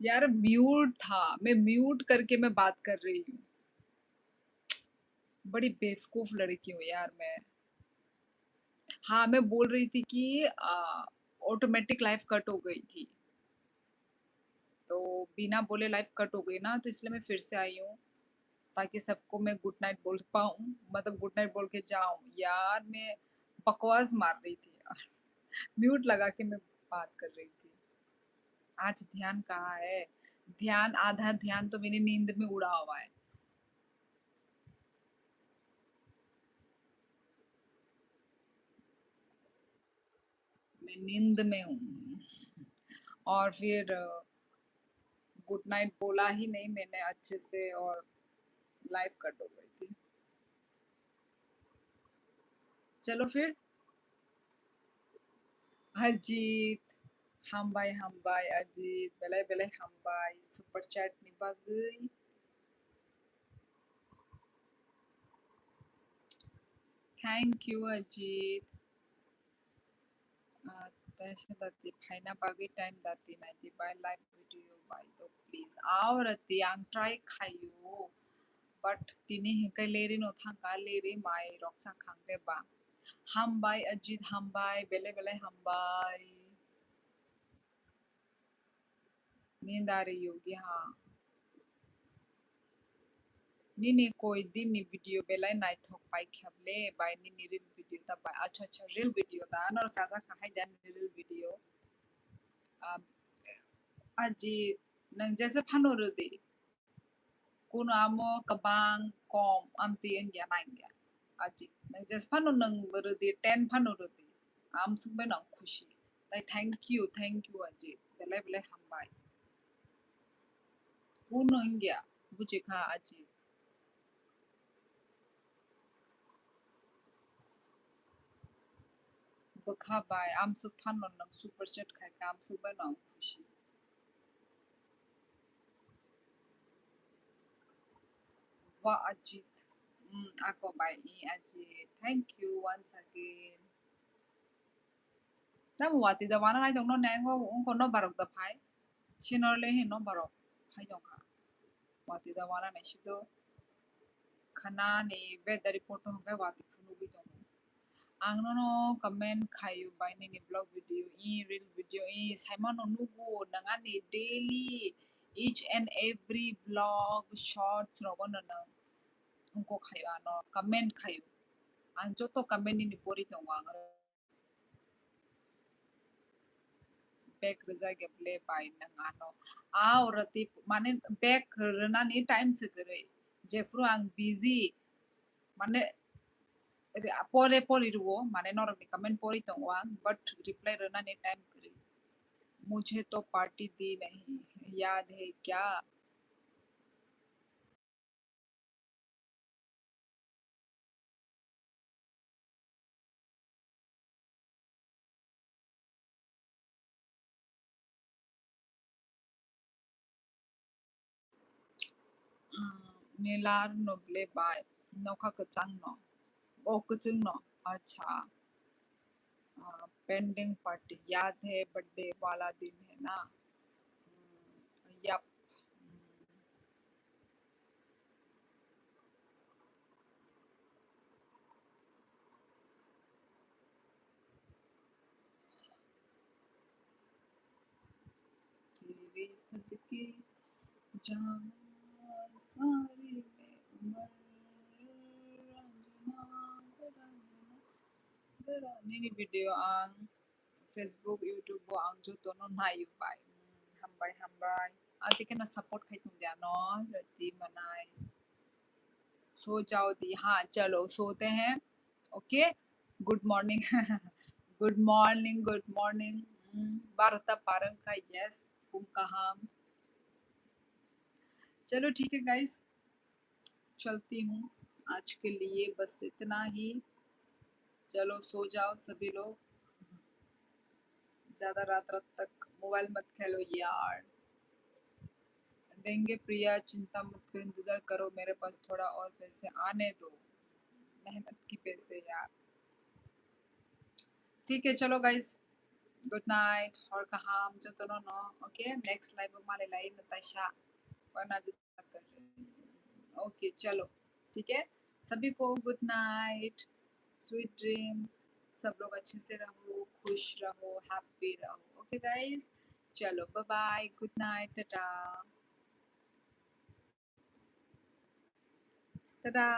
यार म्यूट था, मैं म्यूट करके मैं बात कर रही हूँ। बड़ी बेवकूफ लड़की हूँ यार मैं। हाँ, मैं बोल रही थी कि ऑटोमेटिक लाइफ कट हो गई थी, तो बिना बोले लाइफ कट हो गई ना, तो इसलिए मैं फिर से आई हूँ ताकि सबको मैं गुड नाइट बोल पाऊँ, मतलब गुड नाइट बोल के जाऊँ। यार मैं बकवास मार रही थी यार, म्यूट लगा के मैं बात कर रही थी। आज ध्यान कहाँ है? ध्यान, आधा ध्यान तो मेरी नींद में उड़ा हुआ है। मैं नींद में हूँ। और फिर गुड नाइट बोला ही नहीं मैंने अच्छे से, और लाइफ कट हो गई थी। चलो फिर। अजीत, हम बाय अजीत, बेले बेले हम बाय, सुपर चैट निभा गई। Thank you Ajit. तैसे दाती फाइना बागी टाइम दाती नाइटी बाय लाइव वीडियो बाय तो प्लीज आओ रती आंग ट्राई खायो, बट तिनी हेkai लेरी नो था का लेरी माई रॉक्सा खांगे बा। हम बाय अजीत, हम बाय बेले बेले हम बाय। नींद आ रही होगी हाँ। नीने कोई दिन नी वीडियो बेलाय नाइ थोक पाई खेबले बाय नीनी रील वीडियो ता बाय अच्छा अच्छा रील वीडियो ता नर चाचा खाहाय जान रील वीडियो। अजी नंग जैसे फानहरो दे कुनो आमो kabang kom amti engia naingia aji nang just fano nang berodi 10 fano rodi am sumbe nang खुशी ताई थैंक यू अजी बेले बेले हम बाय कुनो engia बुझे खा अजी बखा बाय am सु fano nang super chat खाय काम sumbe nang खुशी वा अजीत ako बाय ई अजी thank you once again Chắc một tí giờ bán lại trong nó nén cũng còn nó bảo được tập phái xin nó lên hình nó bảo được hay dòng cả một tí giờ bán này xin khana ni weather report हो गया बात सुनो भी dong ang no comment kayo by ni vlog video i reel video i Simon onugo nanga ni daily each and every vlog shorts rogo na nang ungko kayo ano comment kayo ang joto comment ni pori dong ang back Raza गेबले bye नंग ano rati mane back rena ni time se करे जेफ्रु आं busy माने परे परे रुओ माने नरमि comment परी तो but reply रहना ने टाइम करी मुझे तो पार्टी दी नहीं याद है क्या नीलार नोबले बाय नौका कचांग नो ओ कचंग नो अच्छा पेंडिंग पार्टी याद है बर्थडे वाला दिन है ना यप तेरे सदके जान सारी में Umar Ranjana Ranjana Nini video ang Facebook, YouTube bo ang joto no nayubay. Hambay hambay. Ati ka na support kay तुम जानो रति मनाए सो जाओ दी हाँ चलो सोते हैं okay good morning good morning बारता पारंग का यस कुमकाहाम चलो ठीक है गाइस चलती हूँ आज के लिए बस इतना ही चलो सो जाओ सभी लोग ज्यादा रात रात तक मोबाइल मत खेलो यार देंगे प्रिया चिंता मत करो इंतजार करो मेरे पास थोड़ा और पैसे आने दो मेहनत की पैसे यार ठीक है चलो गाइस गुड नाइट और कहाम जो तो नो ओके नेक्स्ट लाइव में माले लाई नताशा वरना जो ओके चलो ठीक है सभी को गुड नाइट स्वीट ड्रीम सब लोग अच्छे से रहो खुश रहो हैप्पी रहो ओके गाइस चलो bye bye good night tata Tata